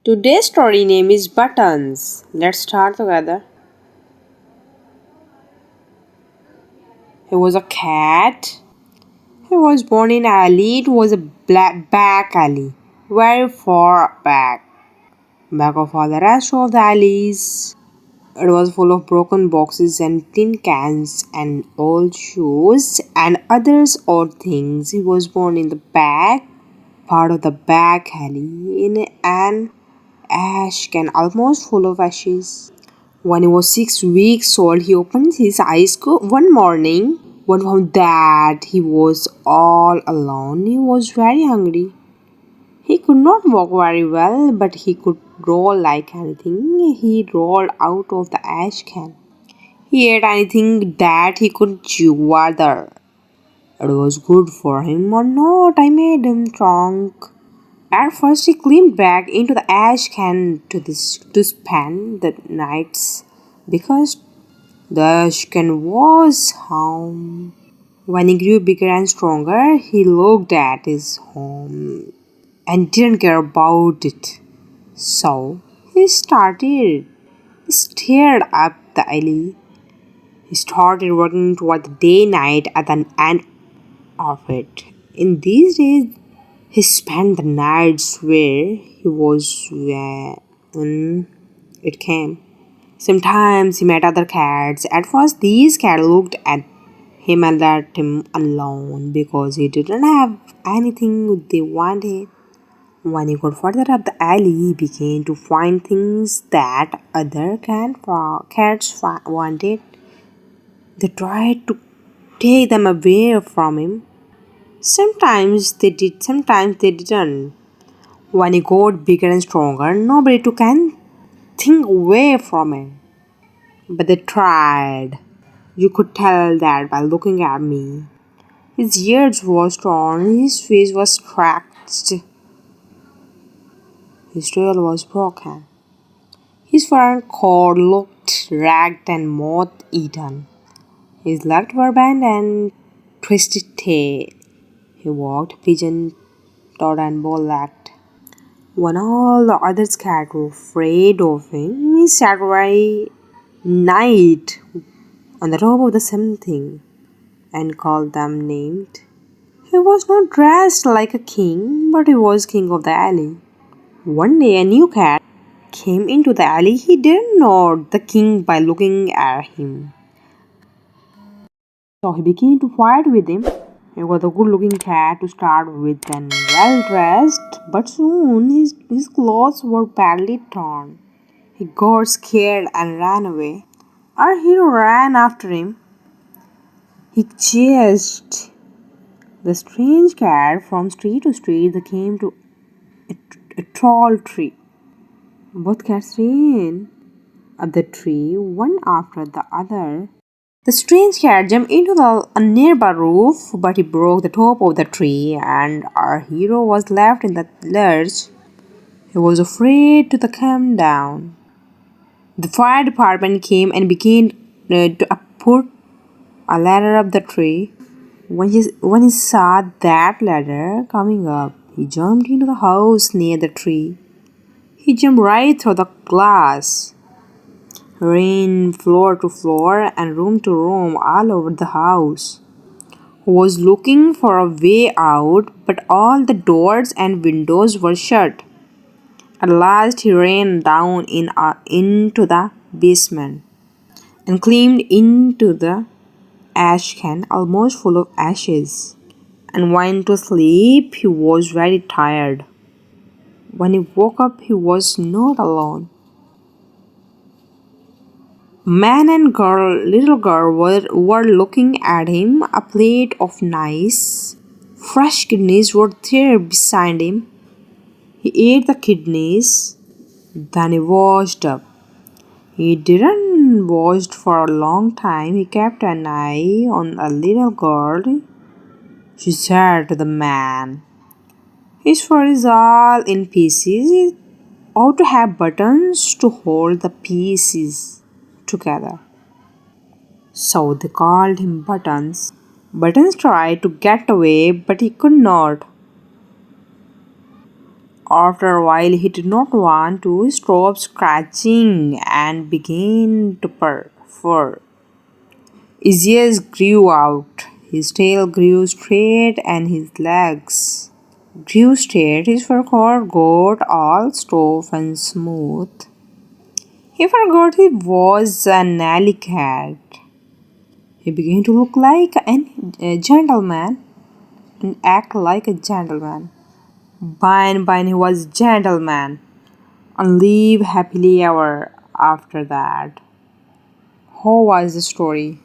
Today's story name is Buttons. Let's start together. He was a cat. He was born in alley. It was a black back alley, very far back of all the rest of the alleys. It was full of broken boxes and tin cans and old shoes and others odd things. He was born in the back part of the back alley in an ash can almost full of ashes. When he was 6 weeks old, he opened his eyes one morning and found that he was all alone. He was very hungry. He could not walk very well, but he could roll like anything. He rolled out of the ash can. He ate anything that he could chew. Whether it was good for him or not, I made him strong. At first, he climbed back into the ash can to spend the nights because the ash can was home. When he grew bigger and stronger, he looked at his home and didn't care about it. So he stared up the alley. He started working toward the day night at the end of it. In these days, he spent the nights where he was when it came. Sometimes he met other cats. At first, these cats looked at him and let him alone because he didn't have anything they wanted. When he got further up the alley, he began to find things that other cats wanted. They tried to take them away from him. Sometimes they did, sometimes they didn't. When he got bigger and stronger, nobody took anything away from him. But they tried. You could tell that by looking at me. His ears were torn, his face was scratched, his tail was broken. His fur and coat looked ragged and moth-eaten. His legs were bent and twisted tail. He walked pigeon-toed and bow-legged. When all the other cats were afraid of him, he sat very night on the top of the something and called them named. He was not dressed like a king, but he was king of the alley. One day a new cat came into the alley. He didn't know the king by looking at him. So he began to fight with him. He was a good looking cat to start with and well dressed, but soon his clothes were badly torn. He got scared and ran away. Our hero ran after him. He chased the strange cat from street to street. They came to a tall tree. Both cats ran up the tree, one after the other. The strange cat jumped into a nearby roof, but he broke the top of the tree, and our hero was left in the lurch. He was afraid to come down. The fire department came and began to put a ladder up the tree. When he saw that ladder coming up, he jumped into the house near the tree. He jumped right through the glass, ran floor to floor and room to room all over the house. He was looking for a way out, but all the doors and windows were shut. At last, he ran down into the basement and climbed into the ash can, almost full of ashes, and went to sleep. He was very tired. When he woke up, he was not alone. Man and little girl were looking at him. A plate of nice, fresh kidneys were there beside him. He ate the kidneys, then he washed up. He didn't wash for a long time. He kept an eye on a little girl. She said to the man, "His fur is all in pieces. He ought to have buttons to hold the pieces together." So they called him Buttons. Buttons tried to get away, but he could not. After a while, he did not want to stop scratching and began to purr. Fur. His ears grew out, his tail grew straight, and his legs grew straight. His fur coat got all stiff and smooth. He forgot he was an alley cat. He began to look like a gentleman and act like a gentleman. By and by, he was a gentleman and live happily ever after that. How was the story?